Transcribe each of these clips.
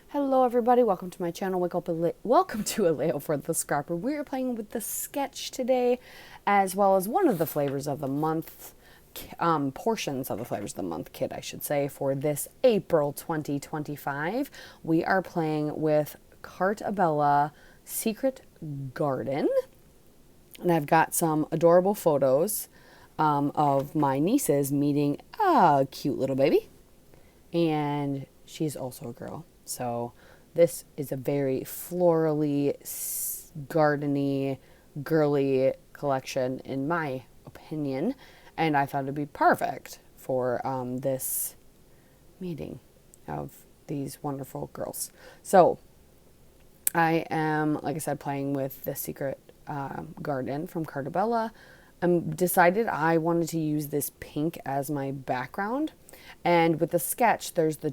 Hello everybody, welcome to my channel. Welcome to a layout for the ScrapRoom. We are playing with the sketch today, as well as one of the flavors of the month, portions of the flavors of the month kit, I should say, for this April 2025. We are playing with Carta Secret Garden, and I've got some adorable photos of my nieces meeting a cute little baby, and she's also a girl. So this is a very florally, gardeny, girly collection in my opinion, and I thought it'd be perfect for this meeting of these wonderful girls. So I am, like I said, playing with the Secret Garden from Carta. Decided I wanted to use this pink as my background. And with the sketch, there's the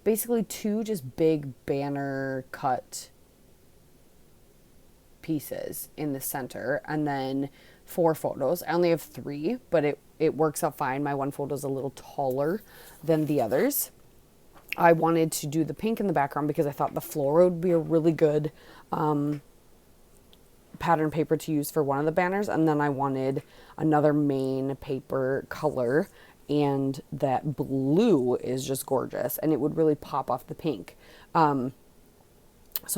basically two just big banner cut pieces in the center, and then 4 photos. I only have 3, but it works out fine. My one photo is a little taller than the others. I wanted to do the pink in the background because I thought the floral would be a really good pattern paper to use for one of the banners, and then I wanted another main paper color, and that blue is just gorgeous and it would really pop off the pink. So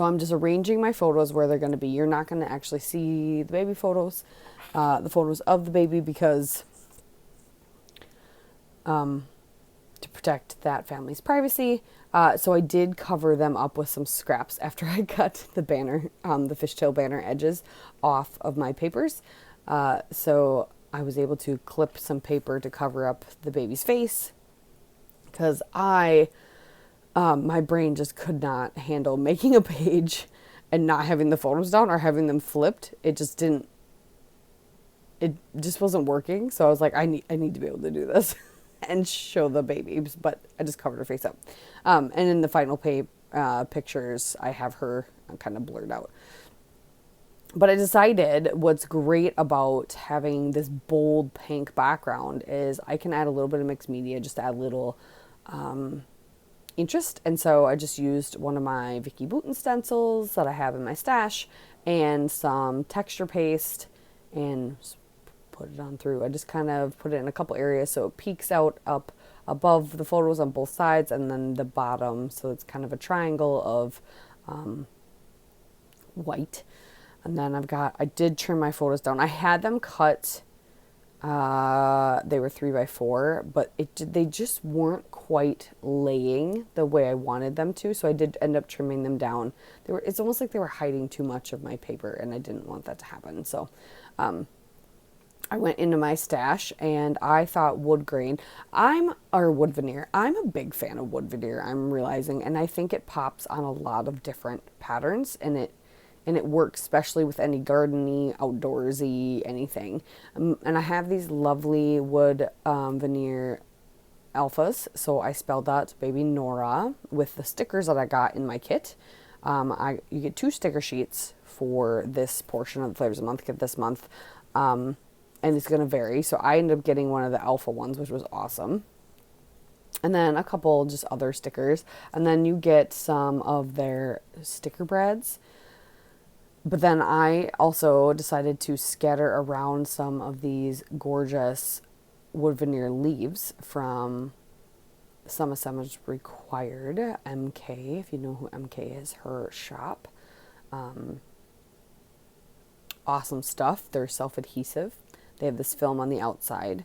I'm just arranging my photos where they're going to be. You're not going to actually see the baby photos, the photos of the baby, because to protect that family's privacy. So I did cover them up with some scraps after I cut the banner, the fishtail banner edges off of my papers. So I was able to clip some paper to cover up the baby's face, because my brain just could not handle making a page and not having the photos down or having them flipped. It just wasn't working. So I was like, I need to be able to do this and show the babies, but I just covered her face up. And in the final pictures, I have her kind of blurred out. But I decided what's great about having this bold pink background is I can add a little bit of mixed media, just to add a little interest. And so I just used one of my Vicky Bouton stencils that I have in my stash and some texture paste and put it on through. I just kind of put it in a couple areas so it peeks out up above the photos on both sides, and then the bottom, so it's kind of a triangle of white. And then I did trim my photos down. I had them cut, they were 3x4, but they just weren't quite laying the way I wanted them to, so I did end up trimming them down. It's almost like they were hiding too much of my paper, and I didn't want that to happen. So I went into my stash and I thought wood grain. Or wood veneer. I'm a big fan of wood veneer, I'm realizing, and I think it pops on a lot of different patterns, and it works especially with any gardeny, outdoorsy, anything. And I have these lovely wood veneer alphas, so I spelled out baby Nora with the stickers that I got in my kit. You get 2 sticker sheets for this portion of the Flavors of the Month kit this month. And it's going to vary. So I ended up getting one of the alpha ones, which was awesome. And then a couple just other stickers. And then you get some of their sticker brads. But then I also decided to scatter around some of these gorgeous wood veneer leaves from Some Assemblage Required, MK, if you know who MK is, her shop. Awesome stuff. They're self-adhesive. They have this film on the outside.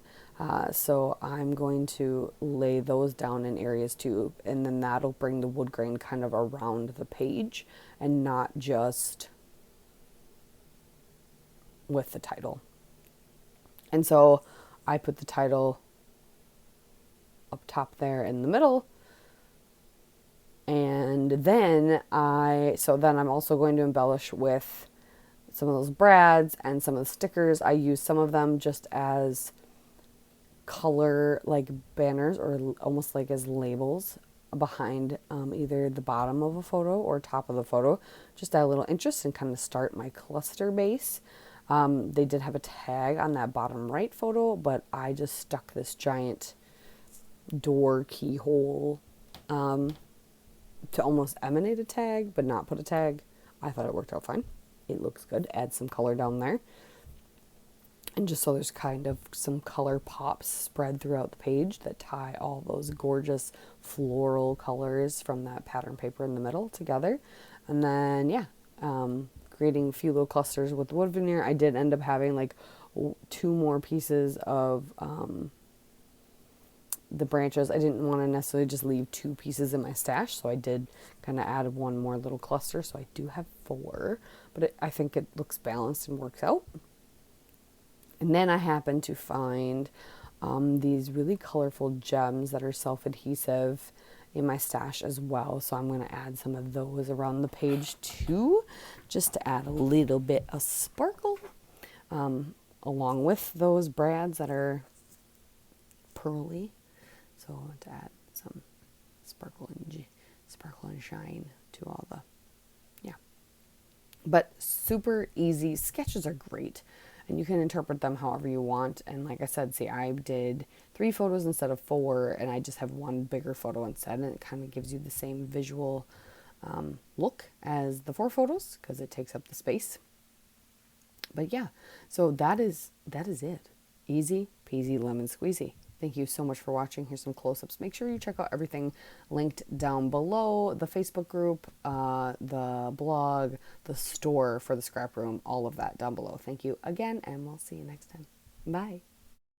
So I'm going to lay those down in areas too, and then that'll bring the wood grain kind of around the page and not just with the title. And so I put the title up top there in the middle. And then I'm also going to embellish with some of those brads and some of the stickers. I use some of them just as color like banners, or almost like as labels behind either the bottom of a photo or top of the photo, just add a little interest and kind of start my cluster base. They did have a tag on that bottom right photo, but I just stuck this giant door keyhole to almost emanate a tag, but not put a tag. I thought it worked out fine. It looks good. Add some color down there. And just so there's kind of some color pops spread throughout the page that tie all those gorgeous floral colors from that pattern paper in the middle together. And then, yeah, creating a few little clusters with wood veneer. I did end up having like 2 more pieces of the branches. I didn't want to necessarily just leave 2 pieces in my stash, so I did kind of add 1 more little cluster. So I do have 4, but I think it looks balanced and works out. And then I happened to find these really colorful gems that are self-adhesive in my stash as well. So I'm going to add some of those around the page too, just to add a little bit of sparkle, along with those brads that are pearly. So I want to add some sparkle and shine to all the, yeah. But super easy. Sketches are great, and you can interpret them however you want. And like I said, see, I did 3 photos instead of 4, and I just have 1 bigger photo instead, and it kind of gives you the same visual look as the 4 photos because it takes up the space. But yeah, so that is it. Easy peasy lemon squeezy. Thank you so much for watching. Here's some close-ups. Make sure you check out everything linked down below. The Facebook group, the blog, the store for the scrap room, all of that down below. Thank you again, and we'll see you next time. Bye.